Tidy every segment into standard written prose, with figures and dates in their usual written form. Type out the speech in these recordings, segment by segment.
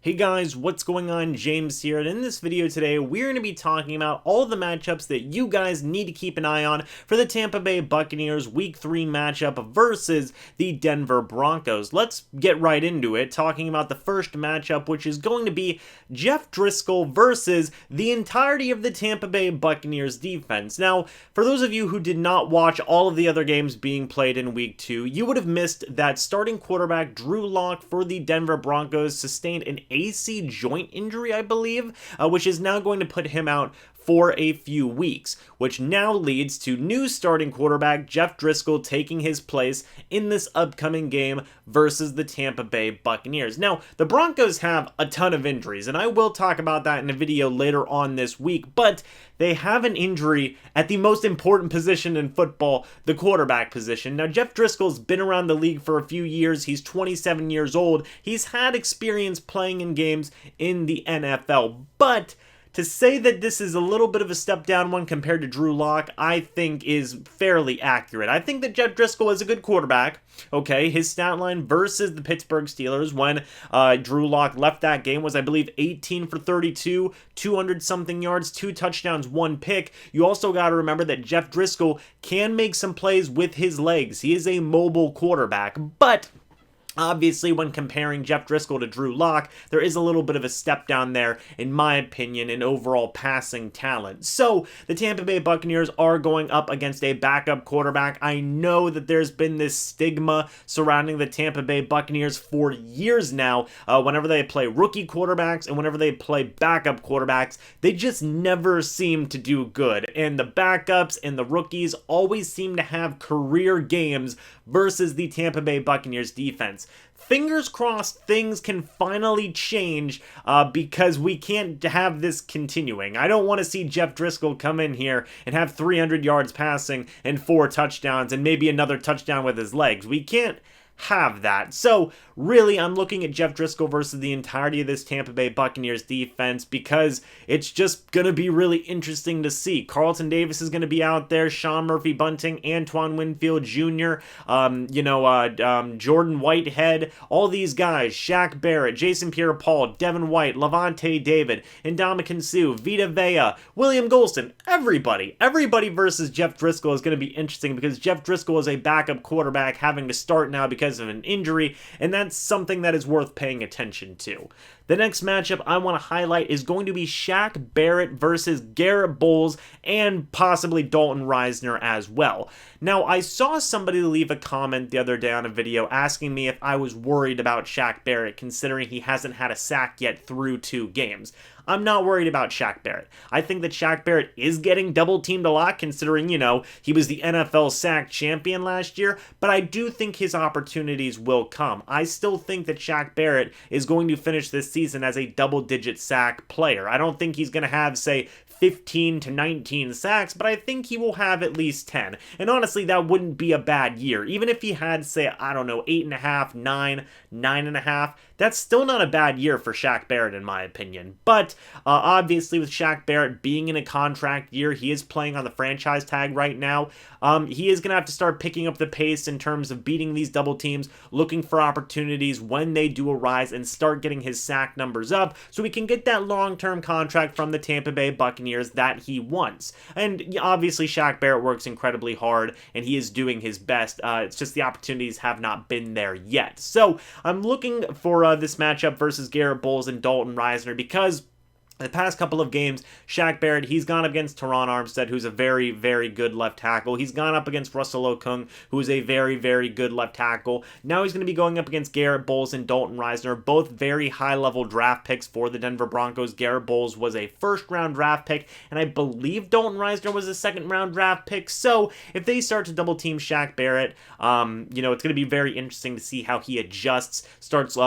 Hey guys, what's going on? James here, and in this video today, we're going to be talking about all the matchups that you guys need to keep an eye on for the Tampa Bay Buccaneers Week 3 matchup versus the Denver Broncos. Let's get right into it, talking about the first matchup, which is going to be Jeff Driskel versus the entirety of the Tampa Bay Buccaneers defense. Now, for those of you who did not watch all of the other games being played in Week 2, you would have missed that starting quarterback Drew Lock for the Denver Broncos sustained an AC joint injury, I believe, which is now going to put him out for a few weeks, which now leads to new starting quarterback Jeff Driskel taking his place in this upcoming game versus the Tampa Bay Buccaneers. Now, the Broncos have a ton of injuries, and I will talk about that in a video later on this week, but they have an injury at the most important position in football, the quarterback position. Now, Jeff Driskel's been around the league for a few years. He's 27 years old. He's had experience playing in games in the NFL, but to say that this is a little bit of a step down one compared to Drew Lock, I think is fairly accurate. I think that Jeff Driskel is a good quarterback. Okay, his stat line versus the Pittsburgh Steelers when Drew Lock left that game was, I believe, 18 for 32, 200-something yards, 2 touchdowns, 1 pick. You also got to remember that Jeff Driskel can make some plays with his legs. He is a mobile quarterback, but obviously, when comparing Jeff Driskel to Drew Lock, there is a little bit of a step down there, in my opinion, in overall passing talent. So, the Tampa Bay Buccaneers are going up against a backup quarterback. I know that there's been this stigma surrounding the Tampa Bay Buccaneers for years now. Whenever they play rookie quarterbacks and whenever they play backup quarterbacks, they just never seem to do good. And the backups and the rookies always seem to have career games versus the Tampa Bay Buccaneers defense. Fingers crossed things can finally change because we can't have this continuing. I don't want to see Jeff Driskel come in here and have 300 yards passing and 4 touchdowns and maybe another touchdown with his legs. We can't have that. So really, I'm looking at Jeff Driskel versus the entirety of this Tampa Bay Buccaneers defense because it's just going to be really interesting to see. Carlton Davis is going to be out there, Sean Murphy-Bunting, Antoine Winfield Jr., Jordan Whitehead, all these guys, Shaq Barrett, Jason Pierre-Paul, Devin White, Lavontay David, Ndamukong Suh, Vita Vea, William Golston, everybody versus Jeff Driskel is going to be interesting because Jeff Driskel is a backup quarterback having to start now because of an injury, and that's something that is worth paying attention to. The next matchup I want to highlight is going to be Shaq Barrett versus Garrett Bowles and possibly Dalton Risner as well. Now, I saw somebody leave a comment the other day on a video asking me if I was worried about Shaq Barrett considering he hasn't had a sack yet through 2 games. I'm not worried about Shaq Barrett. I think that Shaq Barrett is getting double teamed a lot considering, he was the NFL sack champion last year, but I do think his opportunities will come. I still think that Shaq Barrett is going to finish this season as a double-digit sack player. I don't think he's going to have, say, 15 to 19 sacks, but I think he will have at least 10. And honestly, that wouldn't be a bad year. Even if he had, say, 8.5, 9, 9.5, that's still not a bad year for Shaq Barrett in my opinion. But obviously with Shaq Barrett being in a contract year, he is playing on the franchise tag right now. He is going to have to start picking up the pace in terms of beating these double teams, looking for opportunities when they do arise, and start getting his sack numbers up so we can get that long-term contract from the Tampa Bay Buccaneers that he wants. And obviously Shaq Barrett works incredibly hard and he is doing his best. It's just the opportunities have not been there yet. So I'm looking for this matchup versus Garrett Bowles and Dalton Risner because the past couple of games, Shaq Barrett, he's gone up against Teron Armstead, who's a very, very good left tackle. He's gone up against Russell Okung, who is a very, very good left tackle. Now he's going to be going up against Garrett Bowles and Dalton Risner, both very high-level draft picks for the Denver Broncos. Garrett Bowles was a first-round draft pick, and I believe Dalton Risner was a second-round draft pick. So if they start to double-team Shaq Barrett, it's going to be very interesting to see how he adjusts, starts,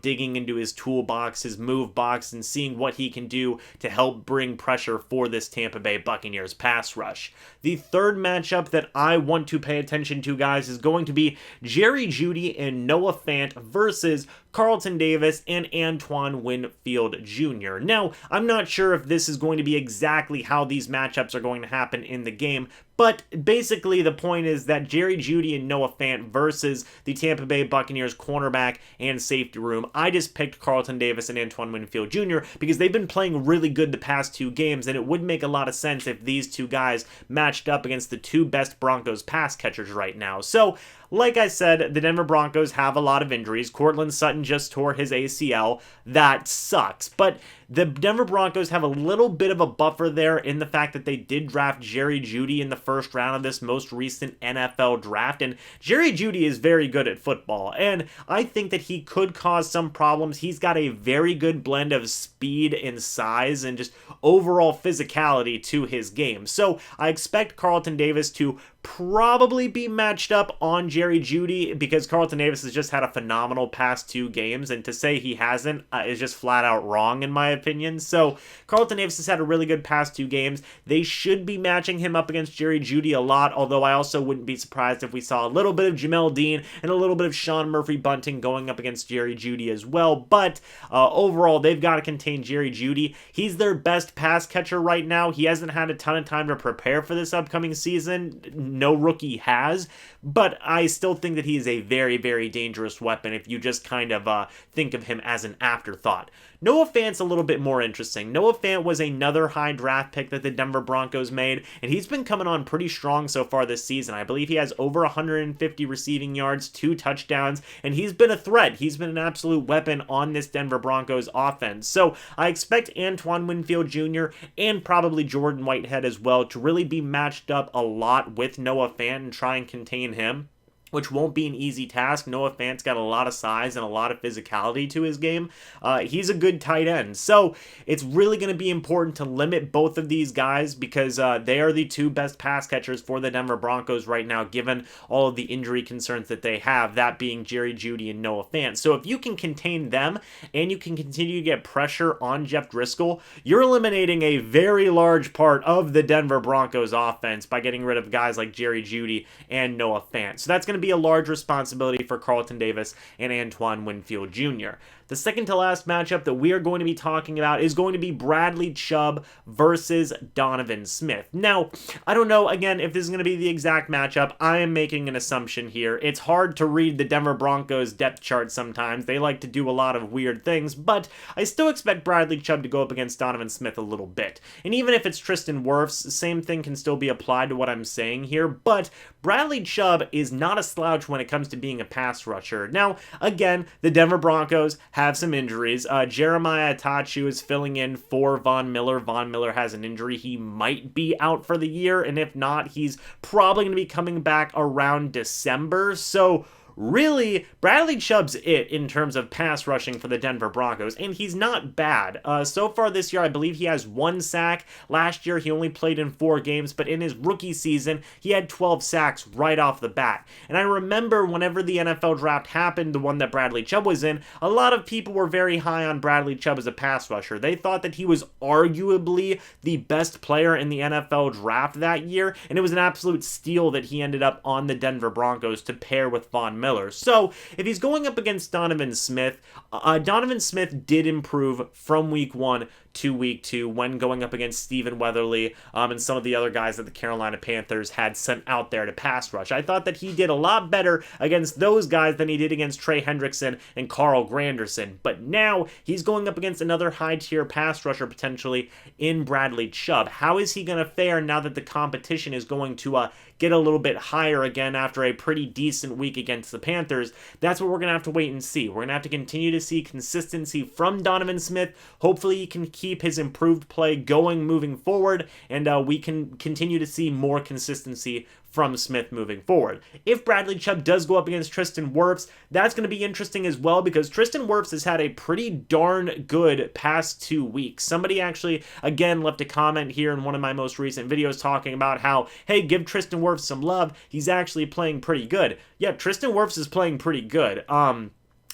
digging into his toolbox, his move box, and seeing what he can do to help bring pressure for this Tampa Bay Buccaneers pass rush. The third matchup that I want to pay attention to, guys, is going to be Jerry Judy and Noah Fant versus Carlton Davis, and Antoine Winfield Jr. Now, I'm not sure if this is going to be exactly how these matchups are going to happen in the game, but basically the point is that Jerry Judy and Noah Fant versus the Tampa Bay Buccaneers cornerback and safety room. I just picked Carlton Davis and Antoine Winfield Jr. because they've been playing really good the past 2 games, and it would make a lot of sense if these 2 guys matched up against the 2 best Broncos pass catchers right now. So, like I said, the Denver Broncos have a lot of injuries. Courtland Sutton just tore his ACL. That sucks. But the Denver Broncos have a little bit of a buffer there in the fact that they did draft Jerry Judy in the first round of this most recent NFL draft. And Jerry Judy is very good at football. And I think that he could cause some problems. He's got a very good blend of speed and size and just overall physicality to his game. So I expect Carlton Davis to probably be matched up on Jerry Judy because Carlton Davis has just had a phenomenal past 2 games, and to say he hasn't is just flat out wrong in my opinion. So Carlton Davis has had a really good past 2 games. They should be matching him up against Jerry Judy a lot, although I also wouldn't be surprised if we saw a little bit of Jamel Dean and a little bit of Sean Murphy-Bunting going up against Jerry Judy as well. But overall, they've got to contain Jerry Judy. He's their best pass catcher right now. He hasn't had a ton of time to prepare for this upcoming season. No rookie has, but I still think that he is a very, very dangerous weapon if you just kind of think of him as an afterthought. Noah Fant's a little bit more interesting. Noah Fant was another high draft pick that the Denver Broncos made, and he's been coming on pretty strong so far this season. I believe he has over 150 receiving yards, 2 touchdowns, and he's been a threat. He's been an absolute weapon on this Denver Broncos offense. So I expect Antoine Winfield Jr. and probably Jordan Whitehead as well to really be matched up a lot with Noah Fant and try and contain him, which won't be an easy task. Noah Fant's got a lot of size and a lot of physicality to his game. He's a good tight end. So it's really going to be important to limit both of these guys because they are the 2 best pass catchers for the Denver Broncos right now, given all of the injury concerns that they have, that being Jerry Judy and Noah Fant. So if you can contain them and you can continue to get pressure on Jeff Driscoll, you're eliminating a very large part of the Denver Broncos offense by getting rid of guys like Jerry Judy and Noah Fant. So that's going to be a large responsibility for Carlton Davis and Antoine Winfield Jr. The second to last matchup that we are going to be talking about is going to be Bradley Chubb versus Donovan Smith. Now, I don't know, again, if this is going to be the exact matchup. I am making an assumption here. It's hard to read the Denver Broncos depth chart sometimes. They like to do a lot of weird things, but I still expect Bradley Chubb to go up against Donovan Smith a little bit. And even if it's Tristan Wirfs, the same thing can still be applied to what I'm saying here, but Bradley Chubb is not a slouch when it comes to being a pass rusher. Now, again, the Denver Broncos have some injuries. Jeremiah Atachu is filling in for Von Miller. Von Miller has an injury. He might be out for the year, and if not, he's probably going to be coming back around December. So really, Bradley Chubb's it in terms of pass rushing for the Denver Broncos, and he's not bad. So far this year, I believe he has 1 sack. Last year, he only played in 4 games, but in his rookie season, he had 12 sacks right off the bat. And I remember whenever the NFL draft happened, the one that Bradley Chubb was in, a lot of people were very high on Bradley Chubb as a pass rusher. They thought that he was arguably the best player in the NFL draft that year, and it was an absolute steal that he ended up on the Denver Broncos to pair with Von Miller. So if he's going up against Donovan Smith did improve from week 1 to week 2 when going up against Stephen Weatherly and some of the other guys that the Carolina Panthers had sent out there to pass rush. I thought that he did a lot better against those guys than he did against Trey Hendrickson and Carl Granderson. But now he's going up against another high-tier pass rusher potentially in Bradley Chubb. How is he going to fare now that the competition is going to get a little bit higher again after a pretty decent week against the Panthers? That's what we're going to have to wait and see. We're going to have to continue to see consistency from Donovan Smith. Hopefully he can keep his improved play going moving forward, and we can continue to see more consistency from Smith moving forward. If Bradley Chubb does go up against Tristan Wirfs, that's going to be interesting as well because Tristan Wirfs has had a pretty darn good past 2 weeks. Somebody actually, again, left a comment here in one of my most recent videos talking about how, hey, give Tristan Wirfs some love. He's actually playing pretty good. Yeah, Tristan Wirfs is playing pretty good.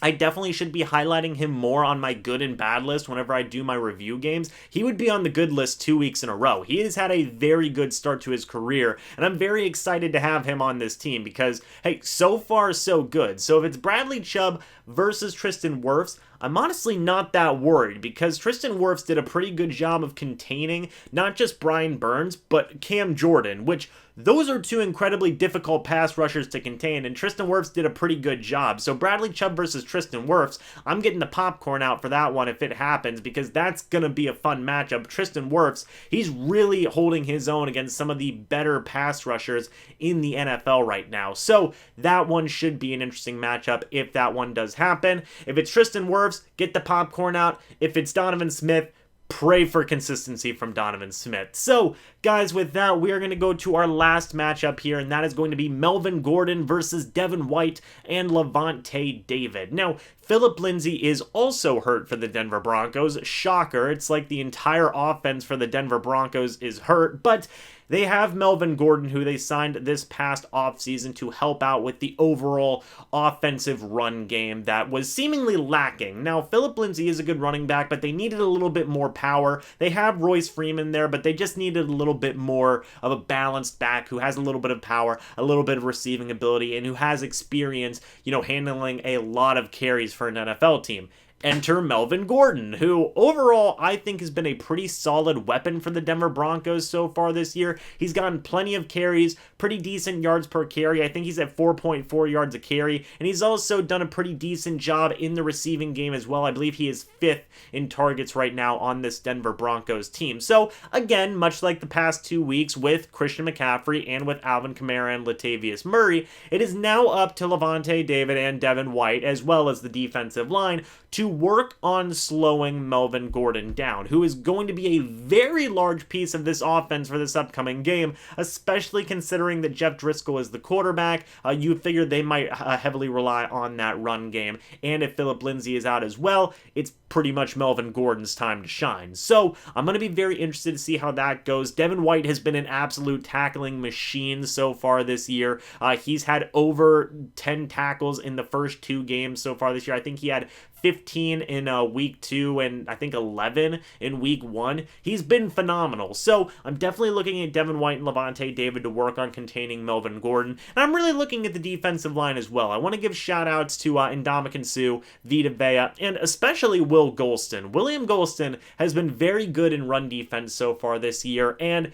I definitely should be highlighting him more on my good and bad list whenever I do my review games. He would be on the good list 2 weeks in a row. He has had a very good start to his career, and I'm very excited to have him on this team because, hey, so far so good. So if it's Bradley Chubb versus Tristan Wirfs, I'm honestly not that worried because Tristan Wirfs did a pretty good job of containing not just Brian Burns, but Cam Jordan, which those are two incredibly difficult pass rushers to contain, and Tristan Wirfs did a pretty good job. So Bradley Chubb versus Tristan Wirfs, I'm getting the popcorn out for that one if it happens because that's going to be a fun matchup. Tristan Wirfs, he's really holding his own against some of the better pass rushers in the NFL right now. So that one should be an interesting matchup if that one does happen. If it's Tristan Wirfs, get the popcorn out. If it's Donovan Smith, pray for consistency from Donovan Smith. So, guys, with that, we are going to go to our last matchup here, and that is going to be Melvin Gordon versus Devin White and Lavontay David. Now, Phillip Lindsay is also hurt for the Denver Broncos. Shocker. It's like the entire offense for the Denver Broncos is hurt, but they have Melvin Gordon, who they signed this past offseason to help out with the overall offensive run game that was seemingly lacking. Now, Phillip Lindsay is a good running back, but they needed a little bit more power. They have Royce Freeman there, but they just needed a little bit more of a balanced back who has a little bit of power, a little bit of receiving ability, and who has experience, handling a lot of carries for an NFL team. Enter Melvin Gordon, who overall I think has been a pretty solid weapon for the Denver Broncos so far this year. He's gotten plenty of carries, pretty decent yards per carry. I think he's at 4.4 yards a carry, and he's also done a pretty decent job in the receiving game as well. I believe he is 5th in targets right now on this Denver Broncos team. So again, much like the past 2 weeks with Christian McCaffrey and with Alvin Kamara and Latavius Murray, it is now up to Lavontay David and Devin White, as well as the defensive line, to work on slowing Melvin Gordon down, who is going to be a very large piece of this offense for this upcoming game, especially considering that Jeff Driscoll is the quarterback. You figure they might heavily rely on that run game, and if Phillip Lindsay is out as well, it's pretty much Melvin Gordon's time to shine. So I'm going to be very interested to see how that goes. Devin White has been an absolute tackling machine so far this year. He's had over 10 tackles in the first 2 games so far this year. I think he had 15 in week 2 and I think 11 in week 1. He's been phenomenal. So I'm definitely looking at Devin White and Lavontay David to work on containing Melvin Gordon. And I'm really looking at the defensive line as well. I want to give shout outs to Ndamukong Suh, Vita Vea, and especially Will Golston. William Golston has been very good in run defense so far this year. And,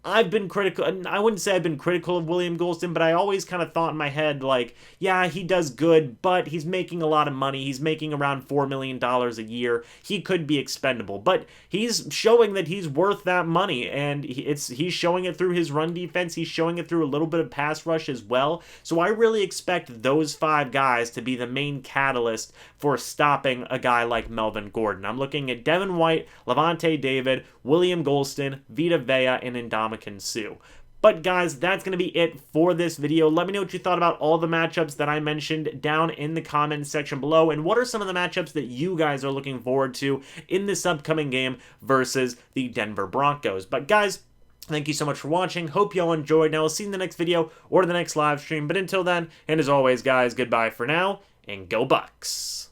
I've been critical, I wouldn't say I've been critical of William Golston, but I always kind of thought in my head, like, yeah, he does good, but he's making a lot of money. He's making around $4 million a year. He could be expendable, but he's showing that he's worth that money, and he's showing it through his run defense. He's showing it through a little bit of pass rush as well. So I really expect those 5 guys to be the main catalyst for stopping a guy like Melvin Gordon. I'm looking at Devin White, Lavontay David, William Golston, Vita Vea, and Ndamukong Suh. But guys, that's going to be it for this video. Let me know what you thought about all the matchups that I mentioned down in the comments section below, and what are some of the matchups that you guys are looking forward to in this upcoming game versus the Denver Broncos. But guys, thank you so much for watching. Hope y'all enjoyed. Now, I'll see you in the next video or the next live stream. But until then, and as always, guys, goodbye for now, and go Bucs.